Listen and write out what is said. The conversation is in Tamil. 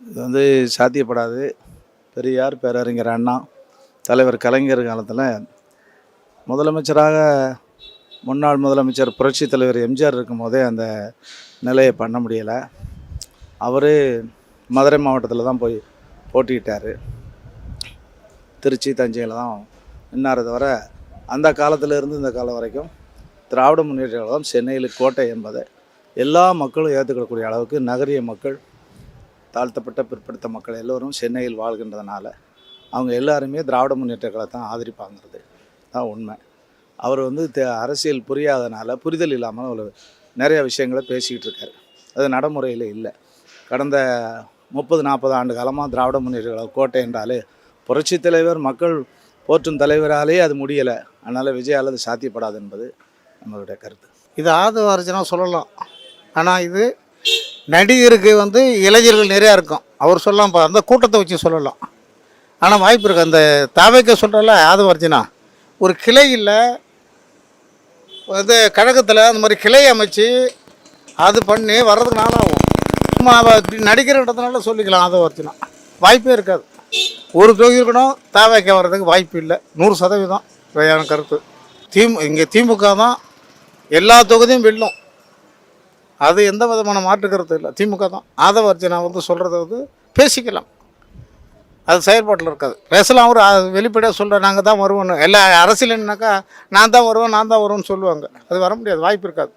இது வந்து சாத்தியப்படாது. பெரியார், பேரறிஞர் அண்ணா, தலைவர் கலைஞர் காலத்தில் முதலமைச்சராக முன்னாள் முதலமைச்சர் புரட்சித் தலைவர் எம்ஜிஆர் இருக்கும்போதே அந்த நிலையை பண்ண முடியலை. அவர் மதுரை மாவட்டத்தில் தான் போய் போட்டிக்கிட்டார். திருச்சி, தஞ்சையில் தான் நின்னாரே தவிர அந்த காலத்திலிருந்து இந்த காலம் வரைக்கும் திராவிட முன்னேற்ற கழகம் சென்னையில் கோட்டை என்பதை எல்லா மக்களும் ஏற்றுக்கக்கூடிய அளவுக்கு நகரிய மக்கள், தாழ்த்தப்பட்ட பிற்படுத்த மக்கள் எல்லோரும் சென்னையில் வாழ்கின்றதுனால அவங்க எல்லாருமே திராவிட முன்னேற்ற கழகத்தை ஆதரிப்பாங்கிறது தான் உண்மை. அவர் வந்து அரசியல் புரியாதனால, புரிதல் இல்லாமல் ஒரு நிறைய விஷயங்களை பேசிக்கிட்டு இருக்கார். அது நடைமுறையில் இல்லை. கடந்த 30-40 ஆண்டு காலமாக திராவிட முன்னேற்ற கழகம் கோட்டை என்றாலே புரட்சித் தலைவர் மக்கள் போற்றும் தலைவராலே அது முடியலை. அதனால் விஜயால் அது சாத்தியப்படாது என்பது நம்மளுடைய கருத்து. இது ஆதவ சொல்லலாம். ஆனால் இது நடிகருக்கு வந்து இளைஞர்கள் நிறையா இருக்கும். அவர் சொல்லலாம், அந்த கூட்டத்தை வச்சு சொல்லலாம். ஆனால் வாய்ப்பு இருக்குது. அந்த தாவைக்க சொல்கிறல ஆதவ ஒரு கிளை இல்லை, வந்து கழகத்தில் அந்த மாதிரி கிளை அமைச்சு அது பண்ணி வர்றதுக்கு நாளாகும். சும்மா நடிக்கிறன்றதுனால சொல்லிக்கலாம். ஆதவ வாய்ப்பே இருக்காது. ஒரு தொகுதி இருக்கணும், தாவைக்க வர்றதுக்கு வாய்ப்பு இல்லை. 100% சரியான கருத்து. இங்கே திமுக தான் எல்லா தொகுதியும் வெல்லும். அது எந்த விதமான மாற்று கருத்து இல்லை. திமுக தான். ஆதவ வந்து சொல்கிறத வந்து பேசிக்கலாம். அது செயல்பாட்டில் இருக்காது. பேசலாம். அவர் வெளிப்படையாக சொல்கிற நாங்கள் தான் வருவோன்னு. எல்லா அரசியல்னாக்கா நான் தான் வருவேன்னு சொல்லுவாங்க. அது வர முடியாது. வாய்ப்பு இருக்காது.